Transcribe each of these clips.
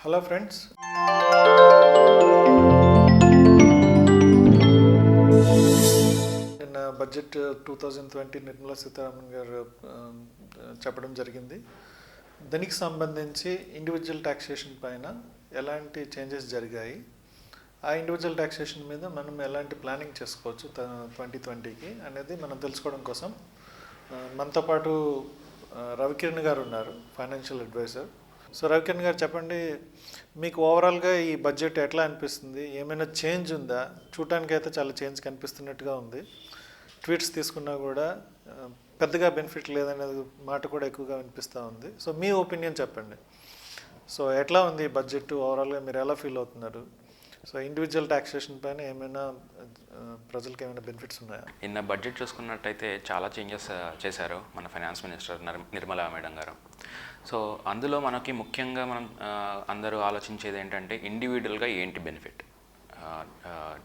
Hello friends, నిన్న budget 2020 Nirmala Sitharaman గారు చెప్పడం జరిగింది. దానికి సంబంధించి ఇండివిజువల్ ట్యాక్సేషన్ పైన ఎలాంటి చేంజెస్ జరిగాయి, ఆ ఇండివిజువల్ ట్యాక్సేషన్ మీద మనం ఎలాంటి ప్లానింగ్ చేసుకోవచ్చు 2020కి అనేది మనం తెలుసుకోవడం కోసం మనతో పాటు రవికిరణ్ గారు ఉన్నారు, ఫైనాన్షియల్ అడ్వైజర్. సో రవికిరణ్ గారు చెప్పండి, మీకు ఓవరాల్గా ఈ బడ్జెట్ ఎట్లా అనిపిస్తుంది? ఏమైనా చేంజ్ ఉందా? చూడటానికి అయితే చాలా చేంజ్ కనిపిస్తున్నట్టుగా ఉంది. ట్వీట్స్ తీసుకున్నా కూడా పెద్దగా బెనిఫిట్ లేదనేది మాట కూడా ఎక్కువగా వినిపిస్తూ ఉంది. సో మీ ఒపీనియన్ చెప్పండి. సో ఎట్లా ఉంది ఈ బడ్జెట్? ఓవరాల్గా మీరు ఎలా ఫీల్ అవుతున్నారు? సో ఇండివిజువల్ ట్యాక్సేషన్ పైన ఏమైనా ప్రజలకు ఏమైనా బెనిఫిట్స్ ఉన్నాయా? నిన్న బడ్జెట్ చూసుకున్నట్టయితే చాలా చేంజెస్ చేశారు మన ఫైనాన్స్ మినిస్టర్ నిర్మలా మేడం గారు. సో అందులో మనకి ముఖ్యంగా మనం అందరూ ఆలోచించేది ఏంటంటే ఇండివిజువల్గా ఏంటి బెనిఫిట్,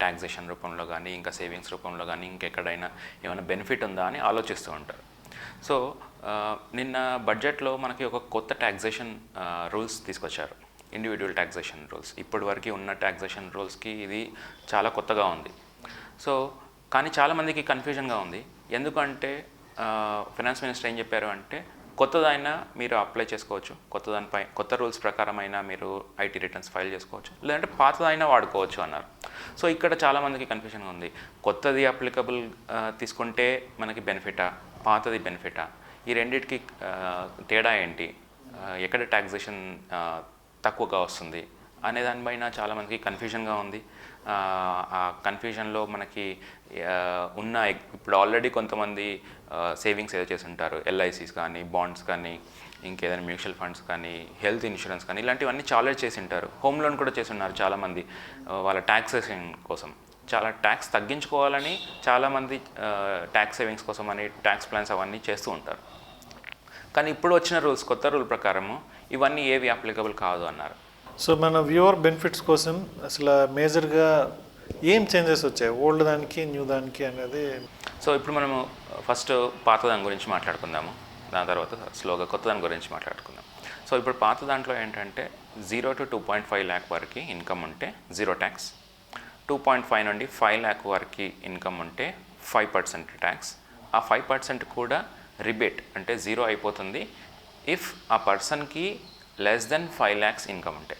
ట్యాక్సేషన్ రూపంలో కానీ ఇంకా సేవింగ్స్ రూపంలో కానీ ఇంకెక్కడైనా ఏమైనా బెనిఫిట్ ఉందా అని ఆలోచిస్తూ ఉంటారు. సో నిన్న బడ్జెట్లో మనకి ఒక కొత్త ట్యాక్సేషన్ రూల్స్ తీసుకొచ్చారు, ఇండివిజువల్ ట్యాక్సేషన్ రూల్స్. ఇప్పటివరకు ఉన్న ట్యాక్సేషన్ రూల్స్కి ఇది చాలా కొత్తగా ఉంది. సో కానీ చాలామందికి కన్ఫ్యూజన్గా ఉంది. ఎందుకంటే ఫైనాన్స్ మినిస్టర్ ఏం చెప్పారు అంటే, కొత్తదైనా మీరు అప్లై చేసుకోవచ్చు, కొత్త రూల్స్ ప్రకారం అయినా మీరు ఐటీ రిటర్న్స్ ఫైల్ చేసుకోవచ్చు, లేదంటే పాతదైనా వాడుకోవచ్చు అన్నారు. సో ఇక్కడ చాలామందికి కన్ఫ్యూజన్గా ఉంది. కొత్తది అప్లికబుల్ తీసుకుంటే మనకి బెనిఫిటా, పాతది బెనిఫిటా, ఈ రెండింటికి తేడా ఏంటి, ఎక్కడ ట్యాక్సేషన్ తక్కువగా వస్తుంది అనే దానిపైన చాలామందికి కన్ఫ్యూజన్గా ఉంది. ఆ కన్ఫ్యూజన్లో మనకి ఇప్పుడు ఆల్రెడీ కొంతమంది సేవింగ్స్ ఏదో చేసి ఉంటారు, ఎల్ఐసీస్ కానీ, బాండ్స్ కానీ, ఇంకేదైనా మ్యూచువల్ ఫండ్స్ కానీ, హెల్త్ ఇన్సూరెన్స్ కానీ, ఇలాంటివన్నీ చాలా చేసి ఉంటారు. హోమ్ లోన్ కూడా చేసి ఉన్నారు చాలామంది వాళ్ళ ట్యాక్సేషన్ కోసం. చాలా ట్యాక్స్ తగ్గించుకోవాలని చాలామంది ట్యాక్స్ సేవింగ్స్ కోసం అని ట్యాక్స్ ప్లాన్స్ అవన్నీ చేస్తూ ఉంటారు. కానీ ఇప్పుడు వచ్చిన కొత్త రూల్ ప్రకారము ఇవన్నీ ఏవి అప్లికబుల్ కాదు అన్నారు. సో మన వ్యూవర్ బెనిఫిట్స్ కోసం అసలు మేజర్గా ఏం చేంజెస్ వచ్చాయి ఓల్డ్ దానికి న్యూ దానికి అనేది? సో ఇప్పుడు మనము ఫస్ట్ పాత దాని గురించి మాట్లాడుకుందాము, దాని తర్వాత స్లోగా కొత్త దాని గురించి మాట్లాడుకుందాం. సో ఇప్పుడు పాత దాంట్లో ఏంటంటే 0 to 2.5 lakh వరకు ఇన్కమ్ ఉంటే 0 ట్యాక్స్, 2.5 నుండి 5 lakh వరకు ఇన్కమ్ ఉంటే 5% ట్యాక్స్. ఆ 5% కూడా రిబేట్ అంటే 0 అయిపోతుంది ఇఫ్ ఆ పర్సన్కి లెస్ దెన్ 5 lakhs ఇన్కమ్ ఉంటే.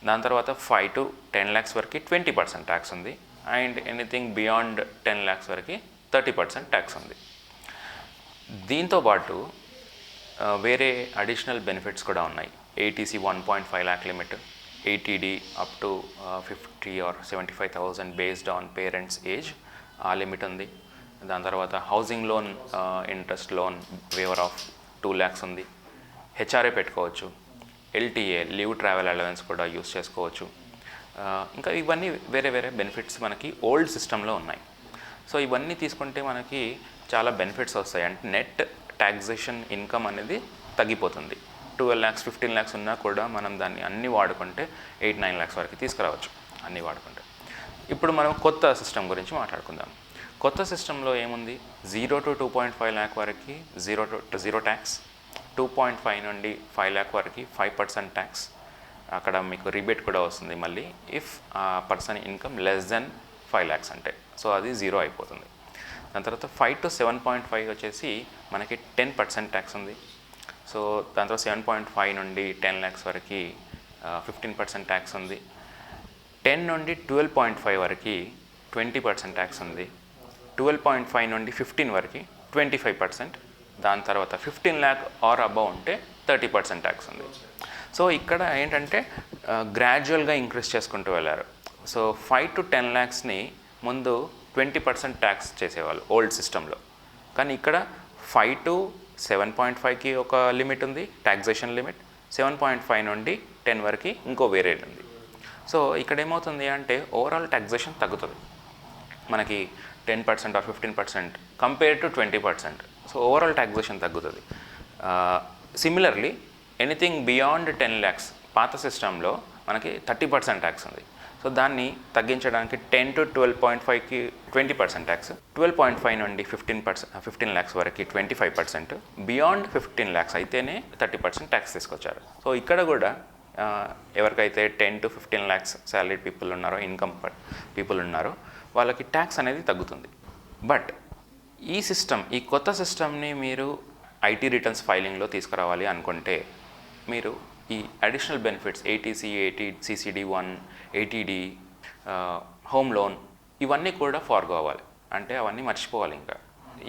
దాని తర్వాత 5 to 10 lakhs వరకు 20% ట్యాక్స్ ఉంది, అండ్ ఎనీథింగ్ బియాండ్ 10 lakhs వరకు 30% ట్యాక్స్ ఉంది. దీంతోపాటు వేరే అడిషనల్ బెనిఫిట్స్ కూడా ఉన్నాయి. ATC 1.5 lakh limit, ATD up to 50 or 75,000 based on parents age, ఆ లిమిట్ ఉంది. దాని తర్వాత housing loan interest loan waiver of 2 lakhs ఉంది. హెచ్ఆర్ఏ పెట్టుకోవచ్చు, ఎల్టీఏ లీవ్ ట్రావెల్ అలవెన్స్ కూడా యూస్ చేసుకోవచ్చు. ఇంకా ఇవన్నీ వేరే వేరే బెనిఫిట్స్ మనకి ఓల్డ్ సిస్టంలో ఉన్నాయి. సో ఇవన్నీ తీసుకుంటే మనకి చాలా బెనిఫిట్స్ వస్తాయి. అంటే నెట్ ట్యాక్సేషన్ ఇన్కమ్ అనేది తగ్గిపోతుంది. 12 lakhs 15 lakhs ఉన్నా కూడా మనం దాన్ని అన్నీ వాడుకుంటే 8-9 lakhs వరకు తీసుకురావచ్చు అన్నీ వాడుకుంటే. ఇప్పుడు మనం కొత్త సిస్టమ్ గురించి మాట్లాడుకుందాం. కొత్త సిస్టంలో ఏముంది? 0 to 2.5 lakh వరకు 0 ట్యాక్స్, 2.5 నుండి 5 lakh వరకు 5% ట్యాక్స్. అక్కడ మీకు రిబేట్ కూడా వస్తుంది మళ్ళీ ఇఫ్ ఆ person income less than 5 lakhs అంటే. సో అది 0 అయిపోతుంది. దాని తర్వాత 5 to 7.5 వచ్చేసి మనకి 10% ట్యాక్స్ ఉంది. సో దాని తర్వాత 7.5 నుండి 10 lakhs వరకు 15% ట్యాక్స్ ఉంది. 10 నుండి 12.5 వరకు 20% ట్యాక్స్ ఉంది. 12.5 నుండి 15 వరకు 25%. దాని తర్వాత 15 lakh ఆర్ అబవ్ ఉంటే 30% ట్యాక్స్ ఉంది. సో ఇక్కడ ఏంటంటే గ్రాడ్యువల్గా ఇంక్రీజ్ చేసుకుంటూ వెళ్ళారు. సో 5 to 10 lakhsని ముందు 20% ట్యాక్స్ చేసేవాళ్ళు ఓల్డ్ సిస్టంలో. కానీ ఇక్కడ 5 to 7.5కి ఒక లిమిట్ ఉంది, ట్యాక్సేషన్ లిమిట్. 7.5 నుండి 10 వరకు ఇంకో వేరే ఉంది. సో ఇక్కడ ఏమవుతుంది అంటే ఓవరాల్ ట్యాక్సేషన్ తగ్గుతుంది మనకి 10% or 15% compare to 20%. So overall taxation తగ్గుతుంది. సిమిలర్లీ ఎనీథింగ్ బియాండ్ 10 lakhs పాత సిస్టంలో మనకి 30% ట్యాక్స్ ఉంది. సో దాన్ని తగ్గించడానికి 10 to 12.5కి 20% ట్యాక్స్, 12.5 నుండి 15 lakhs వరకు 25%, బియాండ్ 15 lakhs అయితేనే 30% ట్యాక్స్ తీసుకొచ్చారు. సో ఇక్కడ కూడా ఎవరికైతే 10 to 15 lakhs శాలరీ పీపుల్ ఉన్నారో, ఇన్కమ్ పీపుల్ ఉన్నారో వాళ్ళకి ట్యాక్స్ అనేది తగ్గుతుంది. బట్ ఈ కొత్త సిస్టమ్ని మీరు ఐటీ రిటర్న్స్ ఫైలింగ్లో తీసుకురావాలి అనుకుంటే మీరు ఈ additional benefits ATC, CCD1, ATD, home loan ఇవన్నీ కూడా ఫార్గో అవ్వాలి. అంటే అవన్నీ మర్చిపోవాలి ఇంకా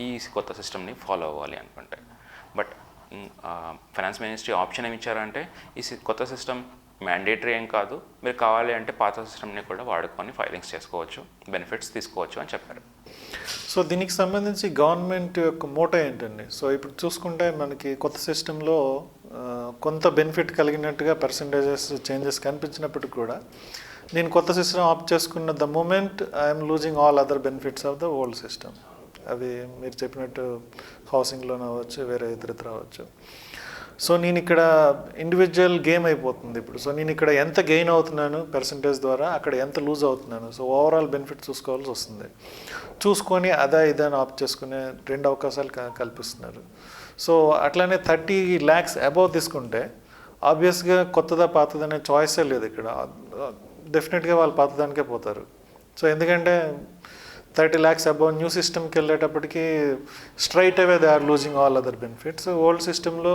ఈ కొత్త సిస్టమ్ని ఫాలో అవ్వాలి అనుకుంటే. బట్ ఫైనాన్స్ మినిస్ట్రీ ఆప్షన్ ఏమి ఇచ్చారంటే ఈ కొత్త సిస్టమ్ మ్యాండేటరీ ఏం కాదు, మీరు కావాలి అంటే పాత సిస్టమ్ని కూడా వాడుకొని ఫైలింగ్స్ చేసుకోవచ్చు, బెనిఫిట్స్ తీసుకోవచ్చు అని చెప్పారు. సో దీనికి సంబంధించి గవర్నమెంట్ యొక్క మోటో ఏంటండి? సో ఇప్పుడు చూసుకుంటే మనకి కొత్త సిస్టంలో కొంత బెనిఫిట్ కలిగినట్టుగా పర్సంటేజెస్ చేంజెస్ కనిపించినప్పటికీ కూడా నేను కొత్త సిస్టమ్ ఆప్ట్ చేసుకున్న the moment I'm losing all other benefits of the old system. అవి మీరు చెప్పినట్టు హౌసింగ్ లోన్ అవ్వచ్చు, వేరే ఇతరత్ర అవ్వచ్చు. సో నేను ఇక్కడ ఇండివిజువల్ గేమ్ అయిపోతుంది ఇప్పుడు. సో నేను ఇక్కడ ఎంత గెయిన్ అవుతున్నాను పర్సంటేజ్ ద్వారా, అక్కడ ఎంత లూజ్ అవుతున్నాను, సో ఓవరాల్ బెనిఫిట్ చూసుకోవాల్సి వస్తుంది. చూసుకొని ఇదా ఆప్ట్ చేసుకునే 2 అవకాశాలు కల్పిస్తున్నారు. సో అట్లానే 30 lakhs అబౌవ్ తీసుకుంటే ఆబ్వియస్గా కొత్తదా పాతదనే చాయిసే లేదు ఇక్కడ. డెఫినెట్గా వాళ్ళు పాతదానికే పోతారు. సో ఎందుకంటే 30 lakhs అబౌవ్ న్యూ సిస్టమ్కి వెళ్ళేటప్పటికి straight away they are losing all other benefits. Old సిస్టంలో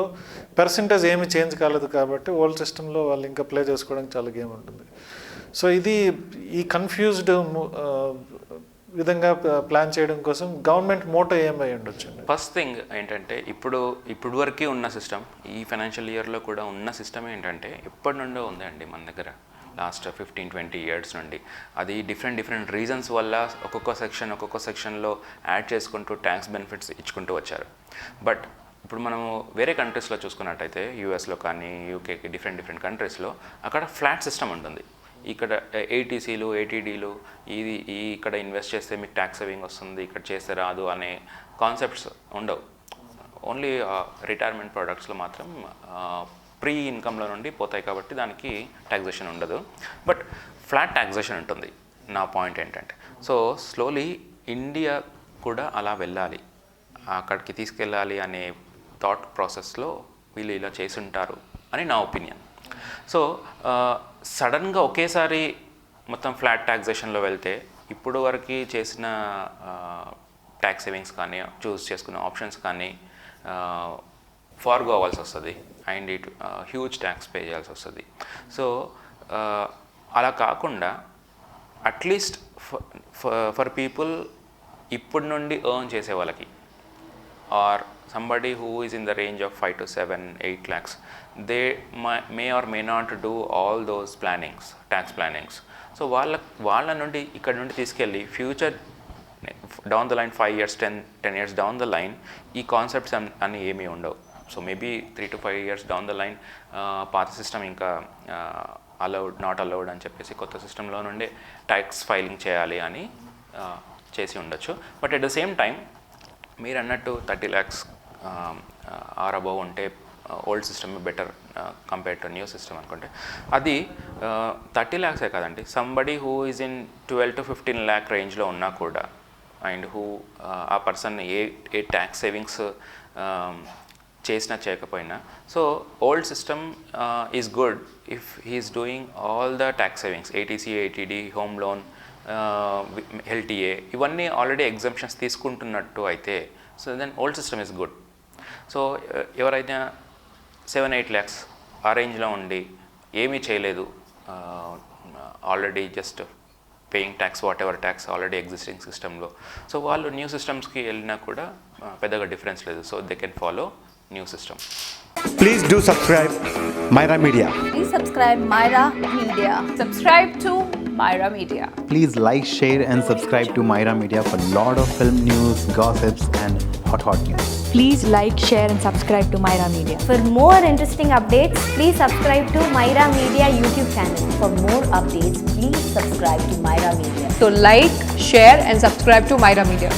పర్సంటేజ్ ఏమి చేంజ్ కాలేదు కాబట్టి ఓల్డ్ సిస్టంలో వాళ్ళు ఇంకా ప్లే చేసుకోవడానికి చాలా గేమ్ ఉంటుంది. సో ఇది ఈ కన్ఫ్యూజ్డ్ విధంగా ప్లాన్ చేయడం కోసం గవర్నమెంట్ మోటో ఏమై ఉండొచ్చు? ఫస్ట్ థింగ్ ఏంటంటే ఇప్పుడు వరకు ఉన్న సిస్టమ్, ఈ ఫైనాన్షియల్ ఇయర్లో కూడా ఉన్న సిస్టమ్ ఏంటంటే ఎప్పటి నుండో ఉందండి మన దగ్గర, లాస్ట్ 15-20 years నుండి. అది డిఫరెంట్ రీజన్స్ వల్ల ఒక్కొక్క సెక్షన్లో యాడ్ చేసుకుంటూ ట్యాక్స్ బెనిఫిట్స్ ఇచ్చుకుంటూ వచ్చారు. బట్ ఇప్పుడు మనము వేరే కంట్రీస్లో చూసుకున్నట్టయితే యూఎస్లో కానీ యూకేకి డిఫరెంట్ కంట్రీస్లో అక్కడ ఫ్లాట్ సిస్టమ్ ఉంటుంది. ఇక్కడ ఏటీసీలు, ATDలు ఇక్కడ ఇన్వెస్ట్ చేస్తే మీకు ట్యాక్స్ సేవింగ్ వస్తుంది, ఇక్కడ చేస్తే రాదు అనే కాన్సెప్ట్స్ ఉండవు. ఓన్లీ రిటైర్మెంట్ ప్రోడక్ట్స్లో మాత్రం ప్రీ ఇన్కమ్లో నుండి పోతాయి కాబట్టి దానికి ట్యాక్సేషన్ ఉండదు. బట్ ఫ్లాట్ ట్యాక్సేషన్ ఉంటుంది. నా పాయింట్ ఏంటంటే, సో స్లోలీ ఇండియా కూడా అలా వెళ్ళాలి, అక్కడికి తీసుకెళ్ళాలి అనే థాట్ ప్రాసెస్లో వీళ్ళు ఇలా చేసుంటారు అని నా ఒపీనియన్. సో సడన్గా ఒకేసారి మొత్తం ఫ్లాట్ ట్యాక్సేషన్లో వెళ్తే ఇప్పుడు వరకు చేసిన ట్యాక్స్ సేవింగ్స్ కానీ చూస్ చేసుకున్న ఆప్షన్స్ కానీ ఫార్గో అవ్వాల్సి వస్తుంది అండ్ హ్యూజ్ ట్యాక్స్ పే చేయాల్సి వస్తుంది. సో అలా కాకుండా అట్లీస్ట్ ఫర్ పీపుల్ ఇప్పటి నుండి ఎర్న్ చేసే వాళ్ళకి, are somebody who is in the range of 5 to 7, 8 lakhs, they may or may not do all those tax plannings. So వాళ్ళ నుండి ఇక్కడ నుండి తీసుకెళ్ళి future down the line 5 years 10 years down the line ఈ concepts అన్నీ ఏమీ ఉండవు. So maybe 3 to 5 years down the line పాత సిస్టమ్ ఇంకా నాట్ అలౌడ్ అని చెప్పేసి కొత్త సిస్టంలో నుండి ట్యాక్స్ ఫైలింగ్ చేయాలి అని చేసి ఉండొచ్చు. But at the same time మీరు అన్నట్టు 30 lakhs ఆర్ అబౌవ్ ఉంటే old system better compare to new system అనుకుంటే, అది 30 lakhs కాదండి, somebody who is in 12 to 15 lakh రేంజ్లో ఉన్నా కూడా అండ్ ఆ పర్సన్ ఏ ట్యాక్స్ సేవింగ్స్ చేసినా చేయకపోయినా, so old system is good if he is doing all the tax savings, ATC, ATD, home loan, LTA ఇవన్నీ ఆల్రెడీ ఎగ్జంప్షన్స్ తీసుకుంటున్నట్టు అయితే, so then old system is good. So ఎవరైతే 7-8 lakhs ఆ రేంజ్లో ఉండి ఏమీ చేయలేదు, already just paying tax whatever tax already existing సిస్టంలో, సో వాళ్ళు న్యూ సిస్టమ్స్కి వెళ్ళినా కూడా పెద్దగా డిఫరెన్స్ లేదు. So they can follow new system. Please do subscribe Myra Media. Please subscribe Myra Media. Subscribe to Myra Media. Please like, share and subscribe to Myra Media for lot of film news, gossips and hot news. Please like, share and subscribe to Myra Media. For more interesting updates, please subscribe to Myra Media YouTube channel. For more updates, please subscribe to Myra Media. So like, share and subscribe to Myra Media.